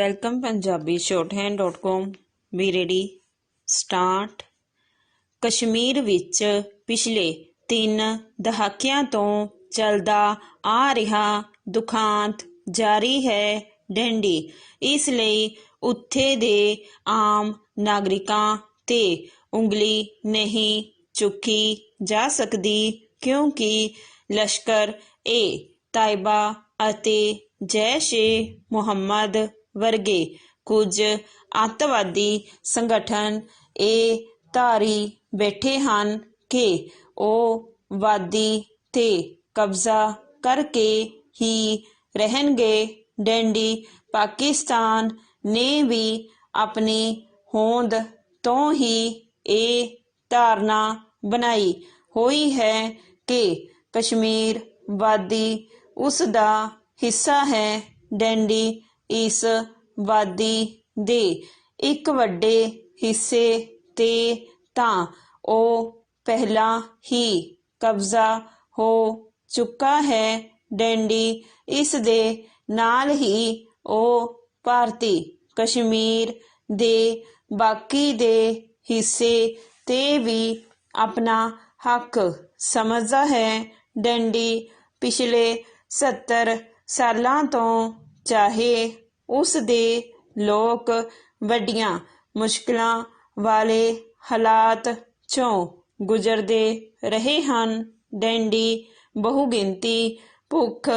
Welcome Punjabi shorthand.com ਵੀ ready start. Kashmir ਵਿੱਚ ਪਿਛਲੇ 3 ਦਹਾਕਿਆਂ ਤੋਂ ਚੱਲਦਾ ਆ ਰਿਹਾ ਦੁਖਾਂਤ ਜਾਰੀ ਹੈ ਡੰਡੀ। ਇਸ ਲਈ ਉੱਥੇ ਦੇ ਆਮ ਨਾਗਰਿਕਾਂ ਤੇ ਉਂਗਲੀ ਨਹੀਂ ਚੁੱਕੀ ਜਾ ਸਕਦੀ, ਕਿਉਂਕਿ ਲਸ਼ਕਰ-ਏ-ਤਾਇਬਾ ਅਤੇ ਜੈਸ਼-ਏ-ਮੁਹੰਮਦ ਵਰਗੇ ਕੁਝ ਅੱਤਵਾਦੀ ਸੰਗਠਨ ਇਹ ਧਾਰੀ ਬੈਠੇ ਹਨ ਕਿ ਉਹ ਵਾਦੀ 'ਤੇ ਕਬਜ਼ਾ ਕਰਕੇ ਹੀ ਰਹਿਣਗੇ ਡੰਡੀ। ਪਾਕਿਸਤਾਨ ਨੇ ਵੀ ਆਪਣੀ ਹੋਂਦ ਤੋਂ ਹੀ ਇਹ ਧਾਰਨਾ ਬਣਾਈ ਹੋਈ ਹੈ ਕਿ ਕਸ਼ਮੀਰ ਵਾਦੀ ਉਸ ਦਾ ਹਿੱਸਾ ਹੈ ਡੰਡੀ। ਇਸ ਵਾਦੀ ਦੇ ਇੱਕ ਵੱਡੇ ਹਿੱਸੇ 'ਤੇ ਤਾਂ ਉਹ ਪਹਿਲਾਂ ਹੀ ਕਬਜ਼ਾ ਹੋ ਚੁੱਕਾ ਹੈ ਡੰਡੀ। ਇਸ ਦੇ ਨਾਲ ਹੀ ਉਹ ਭਾਰਤੀ ਕਸ਼ਮੀਰ ਦੇ ਬਾਕੀ ਦੇ ਹਿੱਸੇ 'ਤੇ ਵੀ ਆਪਣਾ ਹੱਕ ਸਮਝਦਾ ਹੈ ਡੰਡੀ। ਪਿਛਲੇ 70 ਸਾਲਾਂ ਤੋਂ ਚਾਹੇ ਉਸ ਦੇ ਲੋਕ ਵੱਡੀਆਂ ਮੁਸ਼ਕਲਾਂ ਵਾਲੇ ਹਾਲਾਤ 'ਚੋਂ ਗੁਜ਼ਰਦੇ ਰਹੇ ਹਨ ਡੰਡੀ। ਬਹੁਗਿਣਤੀ ਭੁੱਖ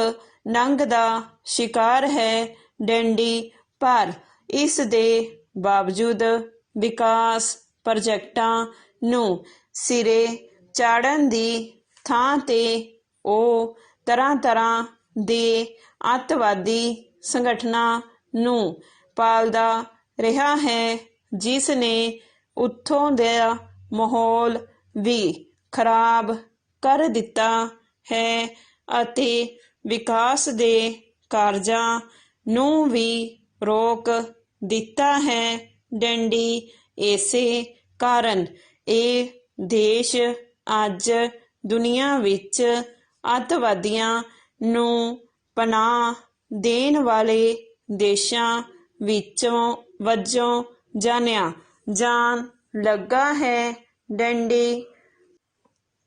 ਨੰਗ ਦਾ ਸ਼ਿਕਾਰ ਹੈ ਡੰਡੀ, ਪਰ ਇਸ ਦੇ ਬਾਵਜੂਦ ਵਿਕਾਸ ਪ੍ਰੋਜੈਕਟਾਂ ਨੂੰ ਸਿਰੇ ਚਾੜ੍ਹਨ ਦੀ ਥਾਂ 'ਤੇ ਉਹ ਤਰ੍ਹਾਂ-ਤਰ੍ਹਾਂ ਦੇ ਅੱਤਵਾਦੀ ਸੰਗਠਨਾਂ ਨੂੰ ਪਾਲਦਾ ਰਿਹਾ ਹੈ, ਜਿਸ ਨੇ ਉੱਥੋਂ ਦਾ ਮਾਹੌਲ ਵੀ ਖਰਾਬ ਕਰ ਦਿੱਤਾ ਹੈ ਅਤੇ ਵਿਕਾਸ ਦੇ ਕਾਰਜਾਂ ਨੂੰ ਵੀ ਰੋਕ ਦਿੱਤਾ ਹੈ ਡੰਡੀ। ਇਸੇ ਕਾਰਨ ਇਹ ਦੇਸ਼ ਅੱਜ ਦੁਨੀਆ ਵਿੱਚ ਅੱਤਵਾਦੀਆਂ ਨੂੰ ਪਨਾਹ ਦੇਣ ਵਾਲੇ ਦੇਸ਼ਾਂ ਵਜੋਂ ਜਾਣਿਆ ਜਾਣ ਲੱਗਾ ਹੈ ਡੰਡੀ।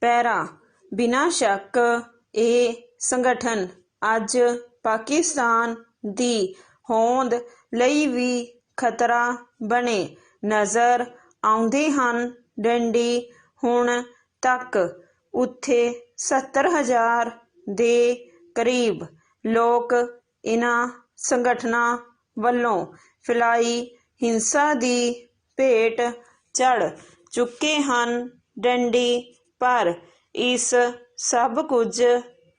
ਪੈਰਾ ਬਿਨਾਂ ਸ਼ੱਕ ਇਹ ਸੰਗਠਨ ਅੱਜ ਪਾਕਿਸਤਾਨ ਦੀ ਹੋਂਦ ਲਈ ਵੀ ਖਤਰਾ ਬਣੇ ਨਜ਼ਰ ਆਉਂਦੇ ਹਨ ਡੰਡੀ। ਹੁਣ ਤੱਕ ਉੱਥੇ 70,000 ਦੇ ਕਰੀਬ ਲੋਕ ਇਨ੍ਹਾਂ ਸੰਗਠਨਾਂ ਵੱਲੋਂ ਫੈਲਾਈ ਹਿੰਸਾ ਦੀ ਭੇਟ ਚੜ੍ਹ ਚੁੱਕੇ ਹਨ ਡੰਡੀ। ਪਰ ਇਸ ਸਭ ਕੁਝ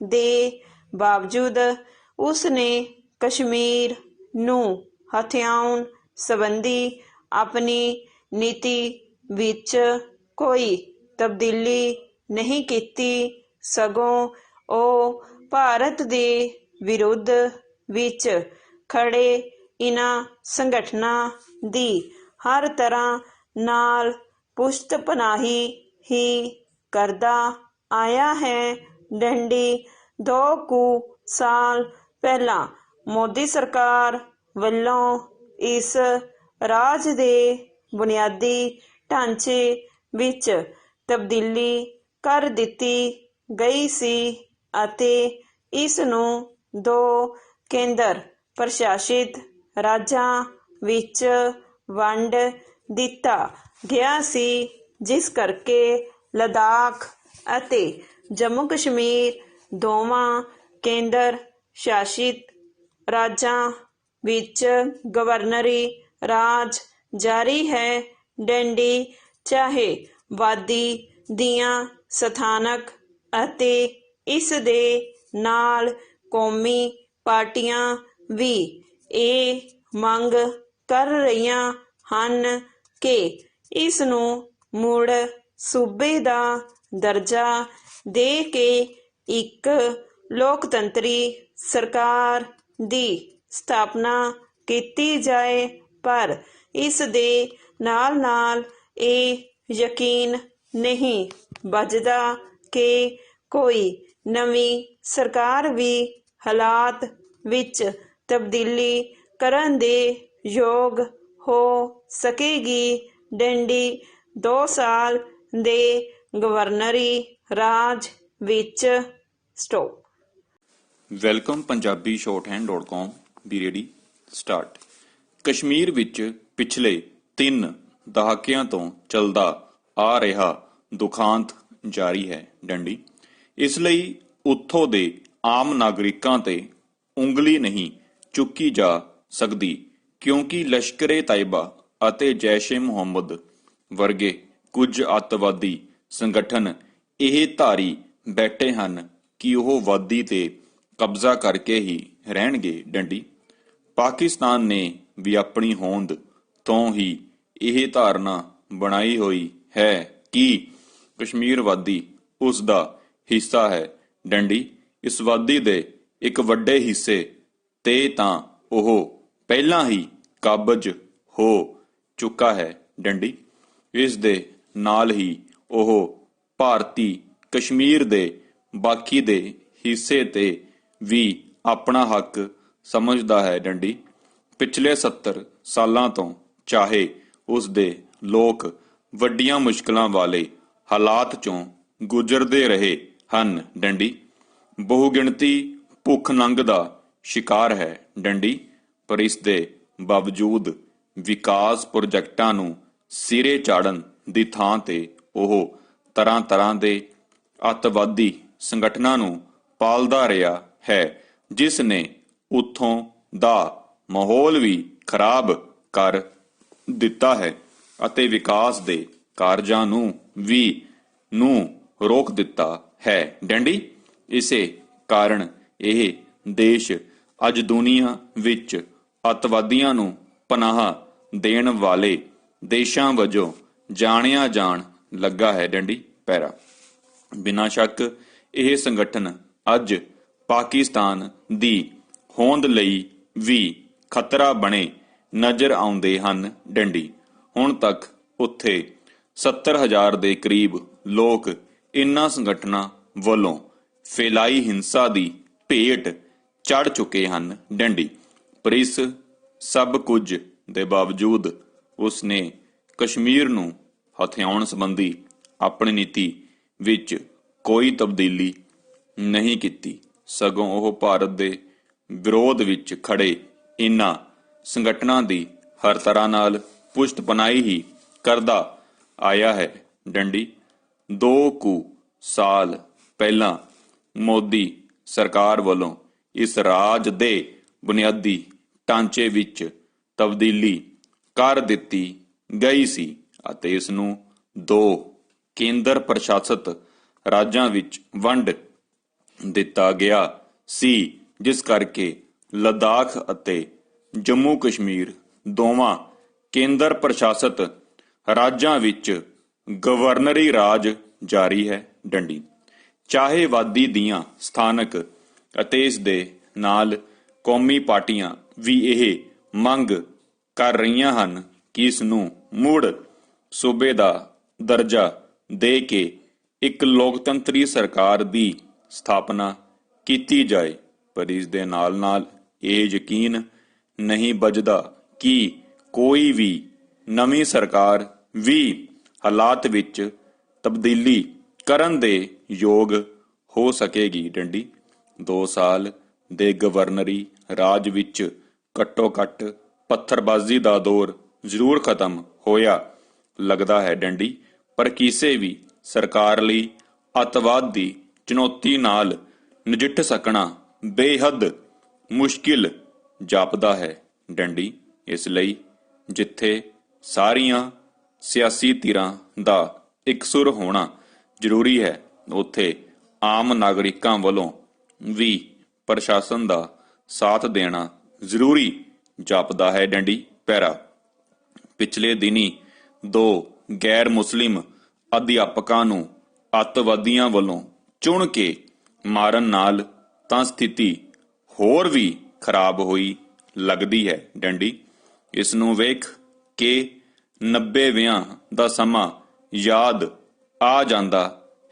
ਦੇ ਬਾਵਜੂਦ ਉਸ ਨੇ ਕਸ਼ਮੀਰ ਨੂੰ ਹਥਿਆਉਣ ਸੰਬੰਧੀ ਆਪਣੀ ਨੀਤੀ ਵਿੱਚ ਕੋਈ ਤਬਦੀਲੀ ਨਹੀਂ ਕੀਤੀ, ਸਗੋਂ ਉਹ ਭਾਰਤ ਦੇ ਵਿਰੁੱਧ ਵਿੱਚ ਖੜ੍ਹੇ ਇਨ੍ਹਾਂ ਸੰਗਠਨਾਂ ਦੀ ਹਰ ਤਰ੍ਹਾਂ ਨਾਲ ਪੁਸ਼ਤ-ਪਨਾਹੀ ਹੀ ਕਰਦਾ ਆਇਆ ਹੈ ਡੰਡੀ। 2 ਕੁ ਸਾਲ ਪਹਿਲਾਂ ਮੋਦੀ ਸਰਕਾਰ ਵੱਲੋਂ ਇਸ ਰਾਜ ਦੇ ਬੁਨਿਆਦੀ ਢਾਂਚੇ ਵਿੱਚ ਤਬਦੀਲੀ ਕਰ ਦਿੱਤੀ ਗਈ ਸੀ ਅਤੇ ਇਸ ਨੂੰ 2 ਕੇਂਦਰ ਪ੍ਰਸ਼ਾਸਿਤ ਰਾਜਾਂ ਵਿੱਚ ਵੰਡ ਦਿੱਤਾ ਗਿਆ ਸੀ, ਜਿਸ ਕਰਕੇ ਲੱਦਾਖ ਅਤੇ ਜੰਮੂ ਕਸ਼ਮੀਰ ਦੋਵਾਂ ਕੇਂਦਰ ਸ਼ਾਸਿਤ ਰਾਜਾਂ ਵਿੱਚ ਗਵਰਨਰੀ ਰਾਜ ਜਾਰੀ ਹੈ ਡੰਡੀ। ਚਾਹੇ ਵਾਦੀ ਦੀਆਂ ਸਥਾਨਕ ਅਤੇ ਇਸ ਦੇ ਨਾਲ ਕੌਮੀ ਪਾਰਟੀਆਂ ਵੀ ਇਹ ਮੰਗ ਕਰ ਰਹੀਆਂ ਹਨ ਕਿ ਇਸ ਨੂੰ ਮੁੜ ਸੂਬੇ ਦਾ ਦਰਜਾ ਦੇ ਕੇ ਇੱਕ ਲੋਕਤੰਤਰੀ ਸਰਕਾਰ ਦੀ ਸਥਾਪਨਾ ਕੀਤੀ ਜਾਏ। ਪਰ ਇਸ ਦੇ ਨਾਲ-ਨਾਲ ਇਹ ਯਕੀਨ ਨਹੀਂ ਬੱਝਦਾ ਕਿ ਕੋਈ ਨਵੀਂ ਸਰਕਾਰ ਵੀ ਹਾਲਾਤ ਵਿੱਚ ਤਬਦੀਲੀ ਕਰਨ ਦੇ ਯੋਗ ਹੋ ਸਕੇਗੀ। ਡੰਡੀ 2 ਸਾਲ ਦੇ ਗਵਰਨਰੀ ਰਾਜ ਵਿੱਚ stop. Welcome Punjabi shorthand.com B ready start. Kashmir ਵਿੱਚ ਪਿਛਲੇ 3 ਦਹਾਕਿਆਂ ਤੋਂ ਚੱਲਦਾ ਆ ਰਿਹਾ ਦੁਖਾਂਤ ਜਾਰੀ ਹੈ। ਡੰਡੀ ਇਸ ਲਈ ਉੱਥੋਂ ਦੇ ਆਮ ਨਾਗਰਿਕਾਂ ਤੇ ਉਂਗਲੀ ਨਹੀਂ ਚੁੱਕੀ ਜਾ ਸਕਦੀ, ਕਿਉਂਕਿ ਲਸ਼ਕਰੇ ਤਾਇਬਾ ਅਤੇ ਜੈਸ਼-ਏ-ਮੁਹੰਮਦ ਵਰਗੇ ਕੁਝ ਅੱਤਵਾਦੀ ਸੰਗਠਨ ਇਹ ਧਾਰੀ ਬੈਠੇ ਹਨ ਕਿ ਉਹ ਵਾਦੀ ਤੇ ਕਬਜ਼ਾ ਕਰਕੇ ਹੀ ਰਹਿਣਗੇ। ਡੰਡੀ ਪਾਕਿਸਤਾਨ ਨੇ ਵੀ ਆਪਣੀ ਹੋਂਦ ਤੋਂ ਹੀ ਇਹ ਧਾਰਨਾ ਬਣਾਈ ਹੋਈ ਹੈ ਕਿ ਕਸ਼ਮੀਰ ਵਾਦੀ ਉਸ ਦਾ ਹਿੱਸਾ ਹੈ। ਡੰਡੀ ਇਸ ਵਾਦੀ ਦੇ ਇੱਕ ਵੱਡੇ ਹਿੱਸੇ ਤੇ ਤਾਂ ਉਹ ਪਹਿਲਾਂ ਹੀ ਕਾਬਜ਼ ਹੋ ਚੁੱਕਾ ਹੈ। ਡੰਡੀ ਇਸ ਦੇ ਨਾਲ ਹੀ ਉਹ ਭਾਰਤੀ ਕਸ਼ਮੀਰ ਦੇ ਬਾਕੀ ਦੇ ਹਿੱਸੇ ਤੇ ਵੀ ਆਪਣਾ ਹੱਕ ਸਮਝਦਾ ਹੈ। ਡੰਡੀ ਪਿਛਲੇ 70 ਸਾਲਾਂ ਤੋਂ ਚਾਹੇ ਉਸ ਦੇ ਲੋਕ ਵੱਡੀਆਂ ਮੁਸ਼ਕਲਾਂ ਵਾਲੇ ਹਾਲਾਤ ਚੋਂ ਗੁਜ਼ਰਦੇ ਰਹੇ ਹਨ। ਡੰਡੀ ਬਹੁਗਿਣਤੀ ਭੁੱਖ ਨੰਗ ਦਾ ਸ਼ਿਕਾਰ ਹੈ। ਡੰਡੀ ਪਰ ਇਸ ਦੇ ਬਾਵਜੂਦ ਵਿਕਾਸ ਪ੍ਰੋਜੈਕਟਾਂ ਨੂੰ ਸਿਰੇ ਚਾੜਨ ਦੀ ਥਾਂ ਤੇ ਉਹ ਤਰ੍ਹਾਂ ਤਰ੍ਹਾਂ ਦੇ ਅੱਤਵਾਦੀ ਸੰਗਠਨਾਂ ਨੂੰ ਪਾਲਦਾ ਰਿਹਾ ਹੈ, ਜਿਸ ਨੇ ਉੱਥੋਂ ਦਾ ਮਾਹੌਲ ਵੀ ਖਰਾਬ ਕਰ ਦਿੱਤਾ ਹੈ ਅਤੇ ਵਿਕਾਸ ਦੇ ਕਾਰਜਾਂ ਨੂੰ ਰੋਕ ਦਿੱਤਾ ਹੈ। ਡੰਡੀ ਇਸੇ ਕਾਰਨ ਇਹ ਦੇਸ਼ ਅੱਜ ਦੁਨੀਆ ਵਿੱਚ ਅੱਤਵਾਦੀਆਂ ਨੂੰ ਪਨਾਹ ਦੇਣ ਵਾਲੇ ਦੇਸ਼ਾਂ ਵਜੋਂ ਜਾਣਿਆ ਜਾਣ ਲੱਗਾ ਹੈ। ਡੰਡੀ ਪੈਰਾ ਬਿਨਾਂ ਸ਼ੱਕ ਇਹ ਸੰਗਠਨ ਅੱਜ ਪਾਕਿਸਤਾਨ ਦੀ ਹੋਂਦ ਲਈ ਵੀ ਖਤਰਾ ਬਣੇ ਨਜ਼ਰ ਆਉਂਦੇ ਹਨ। ਡੰਡੀ ਹੁਣ ਤੱਕ ਉੱਥੇ 70,000 ਦੇ ਕਰੀਬ ਲੋਕ ਇਨ੍ਹਾਂ ਸੰਗਠਨਾਂ ਵੱਲੋਂ ਫੈਲਾਈ ਹਿੰਸਾ ਦੀ ਭੇਟ ਚੜ ਚੁੱਕੇ ਹਨ। ਡੰਡੀ ਪਰ ਇਸ ਸਭ ਕੁਝ ਦੇ ਬਾਵਜੂਦ ਉਸ ਨੇ ਕਸ਼ਮੀਰ ਨੂੰ ਹਥਿਆਉਣ ਸੰਬੰਧੀ ਆਪਣੀ ਨੀਤੀ ਵਿੱਚ ਕੋਈ ਤਬਦੀਲੀ ਨਹੀਂ ਕੀਤੀ, ਸਗੋਂ ਉਹ ਭਾਰਤ ਦੇ ਵਿਰੋਧ ਵਿੱਚ ਖੜੇ ਇਨ੍ਹਾਂ ਸੰਗਠਨਾਂ ਦੀ ਹਰ ਤਰ੍ਹਾਂ ਨਾਲ ਪੁਸ਼ਤਪਨਾਹੀ ਹੀ ਕਰਦਾ ਆਇਆ ਹੈ। ਡੰਡੀ 2 ਕੁ ਸਾਲ ਪਹਿਲਾਂ ਮੋਦੀ ਸਰਕਾਰ ਵੱਲੋਂ ਇਸ ਰਾਜ ਦੇ ਬੁਨਿਆਦੀ ਢਾਂਚੇ ਵਿੱਚ ਤਬਦੀਲੀ ਕਰ ਦਿੱਤੀ ਗਈ ਸੀ ਅਤੇ ਇਸ ਨੂੰ 2 ਕੇਂਦਰ ਪ੍ਰਸ਼ਾਸਿਤ ਰਾਜਾਂ ਵਿੱਚ ਵੰਡ ਦਿੱਤਾ ਗਿਆ ਸੀ, ਜਿਸ ਕਰਕੇ ਲੱਦਾਖ ਅਤੇ ਜੰਮੂ ਕਸ਼ਮੀਰ ਦੋਵਾਂ ਕੇਂਦਰ ਪ੍ਰਸ਼ਾਸਿਤ ਰਾਜਾਂ ਵਿੱਚ ਗਵਰਨਰੀ ਰਾਜ ਜਾਰੀ ਹੈ। ਡੰਡੀ ਚਾਹੇ ਵਾਦੀ ਦੀਆਂ ਸਥਾਨਕ ਅਤੇ ਇਸ ਦੇ ਨਾਲ ਕੌਮੀ ਪਾਰਟੀਆਂ ਵੀ ਇਹ ਮੰਗ ਕਰ ਰਹੀਆਂ ਹਨ ਕਿ ਇਸ ਨੂੰ ਮੁੜ ਸੂਬੇ ਦਾ ਦਰਜਾ ਦੇ ਕੇ ਇੱਕ ਲੋਕਤੰਤਰੀ ਸਰਕਾਰ ਦੀ ਸਥਾਪਨਾ ਕੀਤੀ ਜਾਏ, ਪਰ ਇਸ ਦੇ ਨਾਲ ਨਾਲ ਇਹ ਯਕੀਨ ਨਹੀਂ ਬਚਦਾ ਕਿ ਕੋਈ ਵੀ ਨਵੀਂ ਸਰਕਾਰ ਵੀ ਹਾਲਾਤ ਵਿੱਚ ਤਬਦੀਲੀ ਕਰਨ ਦੇ ਯੋਗ ਹੋ ਸਕੇਗੀ। ਡੰਡੀ 2 ਸਾਲ ਦੇ ਗਵਰਨਰੀ ਰਾਜ ਵਿੱਚ ਘੱਟੋ ਘੱਟ ਪੱਥਰਬਾਜ਼ੀ ਦਾ ਦੌਰ ਜ਼ਰੂਰ ਖਤਮ ਹੋਇਆ ਲੱਗਦਾ ਹੈ। ਡੰਡੀ ਪਰ ਕਿਸੇ ਵੀ ਸਰਕਾਰ ਲਈ ਅੱਤਵਾਦ ਦੀ ਚੁਣੌਤੀ ਨਾਲ ਨਜਿੱਠ ਸਕਣਾ ਬੇਹੱਦ ਮੁਸ਼ਕਿਲ ਜਾਪਦਾ ਹੈ। ਡੰਡੀ ਇਸ ਲਈ ਜਿੱਥੇ ਸਾਰੀਆਂ ਸਿਆਸੀ ਧਿਰਾਂ ਦਾ ਇਕਸੁਰ ਹੋਣਾ ਜ਼ਰੂਰੀ ਹੈ, ਉੱਥੇ ਆਮ ਨਾਗਰਿਕਾਂ ਵੱਲੋਂ ਵੀ ਪ੍ਰਸ਼ਾਸਨ ਦਾ ਸਾਥ ਦੇਣਾ ਜ਼ਰੂਰੀ ਜਾਪਦਾ ਹੈ। ਡੰਡੀ ਪੈਰਾ ਪਿਛਲੇ ਦਿਨੀ 2 ਗੈਰ ਮੁਸਲਿਮ ਅਧਿਆਪਕਾਂ ਨੂੰ ਅੱਤਵਾਦੀਆਂ ਵੱਲੋਂ ਚੁਣ ਕੇ ਮਾਰਨ ਨਾਲ ਤਾਂ ਸਥਿਤੀ ਹੋਰ ਵੀ ਖਰਾਬ ਹੋਈ ਲੱਗਦੀ ਹੈ। ਡੰਡੀ ਇਸ ਨੂੰ ਵੇਖ ਕੇ 90ਵਿਆਂ ਦਾ ਸਮਾਂ ਯਾਦ ਆ ਜਾਂਦਾ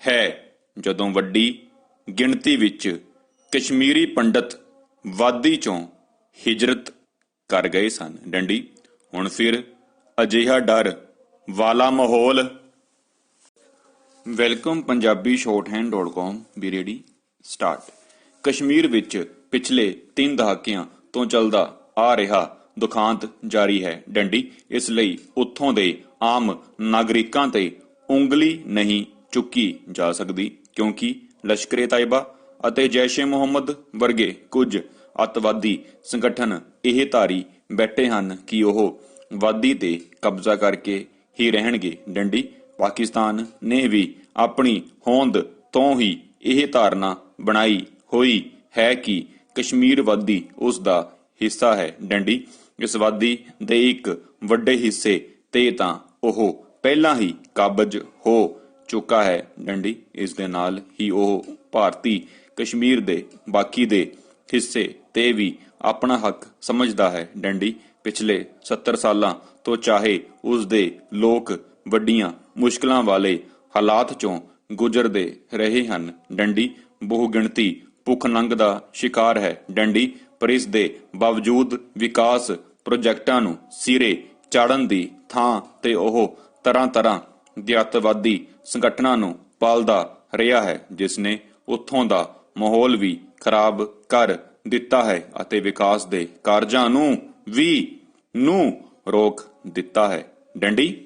ਹੈ, ਜਦੋਂ ਵੱਡੀ ਗਿਣਤੀ ਵਿੱਚ ਕਸ਼ਮੀਰੀ ਪੰਡਤ ਵਾਦੀ ਚੋਂ ਹਿਜਰਤ ਕਰ ਗਏ ਸਨ। ਡੰਡੀ ਹੁਣ ਫਿਰ ਅਜਿਹਾ ਡਰ ਵਾਲਾ ਮਾਹੌਲ। ਵੈਲਕਮ punjabishorthand.com ਵੀ ਰੇਡੀ ਸਟਾਰਟ। ਕਸ਼ਮੀਰ ਵਿੱਚ ਪਿਛਲੇ 3 ਦਹਾਕਿਆਂ ਤੋਂ ਚੱਲਦਾ ਆ ਰਿਹਾ ਦੁਖਾਂਤ ਜਾਰੀ ਹੈ। ਡੰਡੀ ਇਸ ਲਈ ਉੱਥੋਂ ਦੇ ਆਮ ਨਾਗਰਿਕਾਂ ਤੇ ਉਂਗਲੀ ਨਹੀਂ ਚੁੱਕੀ ਜਾ ਸਕਦੀ, ਕਿਉਂਕਿ ਲਸ਼ਕਰ-ਏ-ਤਾਇਬਾ ਅਤੇ ਜੈਸ਼-ਏ-ਮੁਹੰਮਦ ਵਰਗੇ ਕੁਝ ਅੱਤਵਾਦੀ ਸੰਗਠਨ ਇਹ ਧਾਰੀ ਬੈਠੇ ਹਨ ਕਿ ਉਹ ਵਾਦੀ ਤੇ ਕਬਜ਼ਾ ਕਰਕੇ ਹੀ ਰਹਿਣਗੇ। ਡੰਡੀ ਪਾਕਿਸਤਾਨ ਨੇ ਵੀ ਆਪਣੀ ਹੋਂਦ ਤੋਂ ਹੀ ਇਹ ਧਾਰਨਾ ਬਣਾਈ ਹੋਈ ਹੈ ਕਿ ਕਸ਼ਮੀਰ ਵਾਦੀ ਉਸ ਦਾ ਹਿੱਸਾ ਹੈ। ਡੰਡੀ ਇਸ ਵਾਦੀ ਦੇ ਇੱਕ ਵੱਡੇ ਹਿੱਸੇ ਤੇ ਤਾਂ ਉਹ ਪਹਿਲਾਂ ਹੀ ਕਾਬਜ਼ ਹੋ ਚੁੱਕਾ ਹੈ। ਡੰਡੀ ਇਸ ਦੇ ਨਾਲ ਹੀ ਉਹ ਭਾਰਤੀ ਕਸ਼ਮੀਰ ਦੇ ਬਾਕੀ ਦੇ ਹਿੱਸੇ ਤੇ ਵੀ ਆਪਣਾ ਹੱਕ ਸਮਝਦਾ ਹੈ। ਡੰਡੀ ਪਿਛਲੇ 70 ਸਾਲਾਂ ਤੋਂ ਚਾਹੇ ਉਸ ਦੇ ਲੋਕ ਵੱਡੀਆਂ ਮੁਸ਼ਕਲਾਂ ਵਾਲੇ ਹਾਲਾਤ ਚੋਂ ਗੁਜ਼ਰਦੇ ਰਹੇ ਹਨ। ਡੰਡੀ ਬਹੁਗਿਣਤੀ ਭੁੱਖ-ਨੰਗ ਦਾ ਸ਼ਿਕਾਰ ਹੈ। ਡੰਡੀ ਪਰ ਇਸ ਦੇ ਬਾਵਜੂਦ ਵਿਕਾਸ ਪ੍ਰੋਜੈਕਟਾਂ ਨੂੰ ਸਿਰੇ ਚਾੜਨ ਦੀ ਥਾਂ ਤੇ ਉਹ ਤਰ੍ਹਾਂ-ਤਰ੍ਹਾਂ ਦੇ ਅੱਤਵਾਦੀ ਸੰਗਠਨਾਂ ਨੂੰ ਪਾਲਦਾ ਰਿਹਾ ਹੈ, ਜਿਸ ਨੇ ਉੱਥੋਂ ਦਾ ਮਾਹੌਲ ਵੀ ਖਰਾਬ ਕਰ ਦਿੱਤਾ ਹੈ ਅਤੇ ਵਿਕਾਸ ਦੇ ਕਾਰਜਾਂ ਨੂੰ ਰੋਕ ਦਿੱਤਾ ਹੈ। ਡੰਡੀ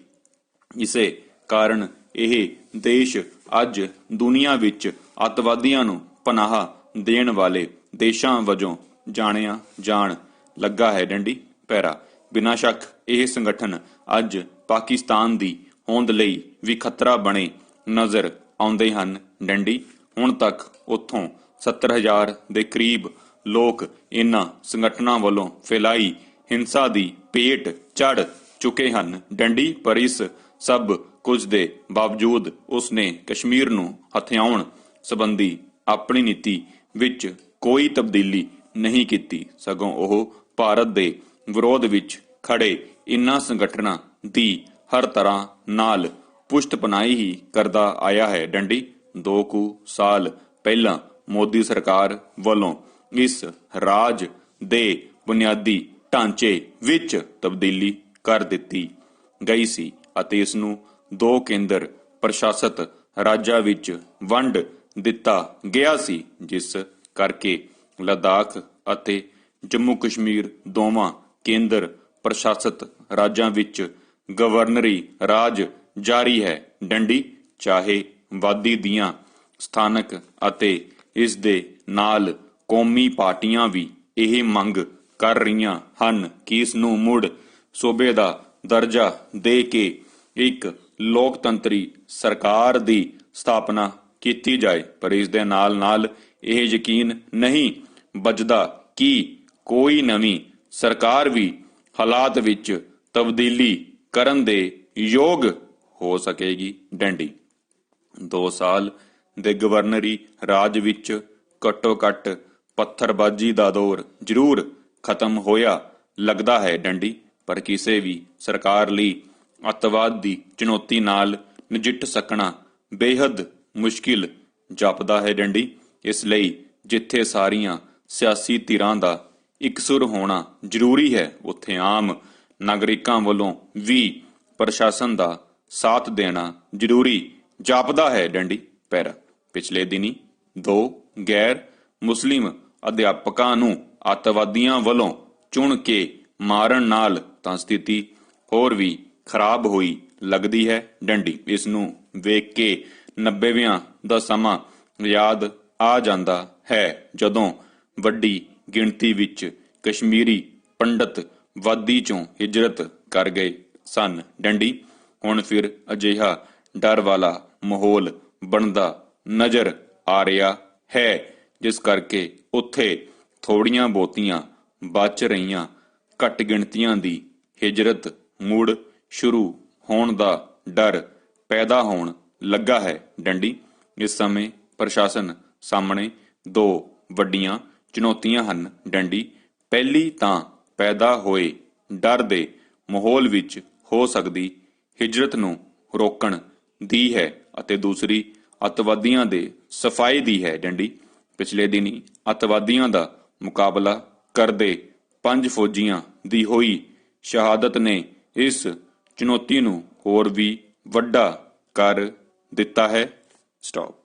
ਇਸੇ ਕਾਰਨ ਇਹ ਦੇਸ਼ ਅੱਜ ਦੁਨੀਆ ਵਿੱਚ ਅੱਤਵਾਦੀਆਂ ਨੂੰ ਪਨਾਹ ਦੇਣ ਵਾਲੇ ਦੇਸ਼ਾਂ ਵਜੋਂ ਜਾਣਿਆ ਜਾਣ ਲੱਗਾ ਹੈ। ਡੰਡੀ ਪੈਰਾ ਬਿਨਾਂ ਸ਼ੱਕ ਇਹ ਸੰਗਠਨ ਅੱਜ ਪਾਕਿਸਤਾਨ ਦੀ ਹੋਂਦ ਲਈ ਵੀ ਖਤਰਾ ਬਣੇ ਨਜ਼ਰ ਆਉਂਦੇ ਹਨ। ਡੰਡੀ ਹੁਣ ਤੱਕ ਉੱਥੋਂ 70,000 ਦੇ ਕਰੀਬ ਲੋਕ ਇਨ੍ਹਾਂ ਸੰਗਠਨਾਂ ਵੱਲੋਂ ਫੈਲਾਈ ਹਿੰਸਾ ਦੀ ਭੇਟ ਚੜ੍ਹ ਚੁੱਕੇ ਹਨ। ਡੰਡੀ ਪਰ ਇਸ ਸਭ ਕੁਝ ਦੇ ਬਾਵਜੂਦ ਉਸਨੇ ਕਸ਼ਮੀਰ ਨੂੰ ਹਥਿਆਉਣ ਸੰਬੰਧੀ ਆਪਣੀ ਨੀਤੀ ਵਿੱਚ ਕੋਈ ਤਬਦੀਲੀ ਨਹੀਂ ਕੀਤੀ, ਸਗੋਂ ਉਹ ਭਾਰਤ ਦੇ ਵਿਰੋਧ ਵਿੱਚ ਖੜੇ ਇਨ੍ਹਾਂ ਸੰਗਠਨਾਂ ਦੀ ਹਰ ਤਰ੍ਹਾਂ ਨਾਲ ਪੁਸ਼ਤਪਨਾਹੀ ਹੀ ਕਰਦਾ ਆਇਆ ਹੈ। ਡੰਡੀ 2 ਸਾਲ ਪਹਿਲਾਂ ਮੋਦੀ ਸਰਕਾਰ ਵੱਲੋਂ ਇਸ ਰਾਜ ਦੇ ਬੁਨਿਆਦੀ ਢਾਂਚੇ ਵਿੱਚ ਤਬਦੀਲੀ ਕਰ ਦਿੱਤੀ ਗਈ ਸੀ ਅਤੇ ਇਸ ਨੂੰ 2 ਕੇਂਦਰ ਪ੍ਰਸ਼ਾਸਤ ਰਾਜਾਂ ਵਿੱਚ ਵੰਡ ਦਿੱਤਾ ਗਿਆ ਸੀ, ਜਿਸ ਕਰਕੇ ਲੱਦਾਖ ਅਤੇ ਜੰਮੂ ਕਸ਼ਮੀਰ ਦੋਵਾਂ ਕੇਂਦਰ ਪ੍ਰਸ਼ਾਸਤ ਰਾਜਾਂ ਵਿੱਚ ਗਵਰਨਰੀ ਰਾਜ ਜਾਰੀ ਹੈ। ਡੰਡੀ ਚਾਹੇ ਵਾਦੀ ਦੀਆਂ ਸਥਾਨਕ ਅਤੇ ਇਸ ਦੇ ਨਾਲ ਕੌਮੀ ਪਾਰਟੀਆਂ ਵੀ ਇਹ ਮੰਗ ਕਰ ਰਹੀਆਂ ਹਨ ਕਿ ਇਸ ਨੂੰ ਮੁੜ ਸੂਬੇ ਦਾ ਦਰਜਾ ਦੇ ਕੇ ਇੱਕ ਲੋਕਤੰਤਰੀ ਸਰਕਾਰ ਦੀ ਸਥਾਪਨਾ ਕੀਤੀ ਜਾਏ, ਪਰ ਇਸ ਦੇ ਨਾਲ ਨਾਲ ਇਹ ਯਕੀਨ ਨਹੀਂ ਬਚਦਾ ਕਿ ਕੋਈ ਨਵੀਂ ਸਰਕਾਰ ਵੀ ਹਾਲਾਤ ਵਿੱਚ ਤਬਦੀਲੀ ਕਰਨ ਦੇ ਯੋਗ ਹੋ ਸਕੇਗੀ। ਡੰਡੀ 2 ਸਾਲ ਦੇ ਗਵਰਨਰੀ ਰਾਜ ਵਿੱਚ ਘੱਟੋ-ਘੱਟ ਪੱਥਰਬਾਜ਼ੀ ਦਾ ਦੌਰ ਜ਼ਰੂਰ ਖਤਮ ਹੋਇਆ ਲੱਗਦਾ ਹੈ। ਡੰਡੀ ਪਰ ਕਿਸੇ ਵੀ ਸਰਕਾਰ ਲਈ ਅੱਤਵਾਦ ਦੀ ਚੁਣੌਤੀ ਨਾਲ ਨਜਿੱਠ ਸਕਣਾ ਬੇਹੱਦ ਮੁਸ਼ਕਿਲ ਜਾਪਦਾ ਹੈ। ਡੰਡੀ ਇਸ ਲਈ ਜਿੱਥੇ ਸਾਰੀਆਂ ਸਿਆਸੀ ਧਿਰਾਂ ਦਾ ਇਕਸੁਰ ਹੋਣਾ ਜ਼ਰੂਰੀ ਹੈ, ਉੱਥੇ ਆਮ ਨਾਗਰਿਕਾਂ ਵੱਲੋਂ ਵੀ ਪ੍ਰਸ਼ਾਸਨ ਦਾ ਸਾਥ ਦੇਣਾ ਜ਼ਰੂਰੀ ਜਾਪਦਾ ਹੈ। ਡੰਡੀ ਪੈਰਾ ਪਿਛਲੇ ਦਿਨੀ 2 ਗੈਰ ਮੁਸਲਿਮ ਅਧਿਆਪਕਾਂ ਨੂੰ ਅੱਤਵਾਦੀਆਂ ਵੱਲੋਂ ਚੁਣ ਕੇ ਮਾਰਨ ਨਾਲ ਤਾਂ ਸਥਿਤੀ ਹੋਰ ਵੀ ਖਰਾਬ ਹੋਈ ਲੱਗਦੀ ਹੈ। ਡੰਡੀ ਇਸ ਨੂੰ ਵੇਖ ਕੇ 90ਵਿਆਂ ਦਾ ਸਮਾਂ ਯਾਦ ਆ ਜਾਂਦਾ ਹੈ, ਜਦੋਂ ਵੱਡੀ ਗਿਣਤੀ ਵਿੱਚ ਕਸ਼ਮੀਰੀ ਪੰਡਤ ਵਾਦੀ ਚੋਂ ਹਿਜਰਤ ਕਰ ਗਏ ਸਨ। ਡੰਡੀ ਹੁਣ ਫਿਰ ਅਜਿਹਾ ਡਰ ਵਾਲਾ ਮਾਹੌਲ ਬਣਦਾ ਨਜ਼ਰ ਆ ਰਿਹਾ ਹੈ, ਜਿਸ ਕਰਕੇ ਉੱਥੇ ਥੋੜੀਆਂ ਬਹੁਤੀਆਂ ਬਚ ਰਹੀਆਂ ਘੱਟ ਗਿਣਤੀਆਂ ਦੀ ਹਿਜਰਤ ਮੁੜ ਸ਼ੁਰੂ ਹੋਣ ਦਾ ਡਰ ਪੈਦਾ ਹੋਣ ਲੱਗਾ ਹੈ। ਡੰਡੀ ਇਸ ਸਮੇਂ ਪ੍ਰਸ਼ਾਸਨ ਸਾਹਮਣੇ 2 ਵੱਡੀਆਂ ਚੁਣੌਤੀਆਂ ਹਨ। ਡੰਡੀ ਪਹਿਲੀ ਤਾਂ ਪੈਦਾ ਹੋਏ ਡਰ ਦੇ ਮਾਹੌਲ ਵਿੱਚ ਹੋ ਸਕਦੀ ਹਿਜਰਤ ਨੂੰ ਰੋਕਣ ਦੀ ਹੈ ਅਤੇ ਦੂਸਰੀ ਅੱਤਵਾਦੀਆਂ ਦੇ ਸਫਾਏ ਦੀ ਹੈ। ਡੰਡੀ ਪਿਛਲੇ ਦਿਨੀ ਅੱਤਵਾਦੀਆਂ ਦਾ ਮੁਕਾਬਲਾ ਕਰਦੇ 5 ਫੌਜੀਆਂ ਦੀ ਹੋਈ ਸ਼ਹਾਦਤ ਨੇ ਇਸ ਚੁਣੌਤੀ ਨੂੰ ਹੋਰ ਵੀ ਵੱਡਾ ਕਰ ਦਿੱਤਾ ਹੈ। ਸਟਾਪ।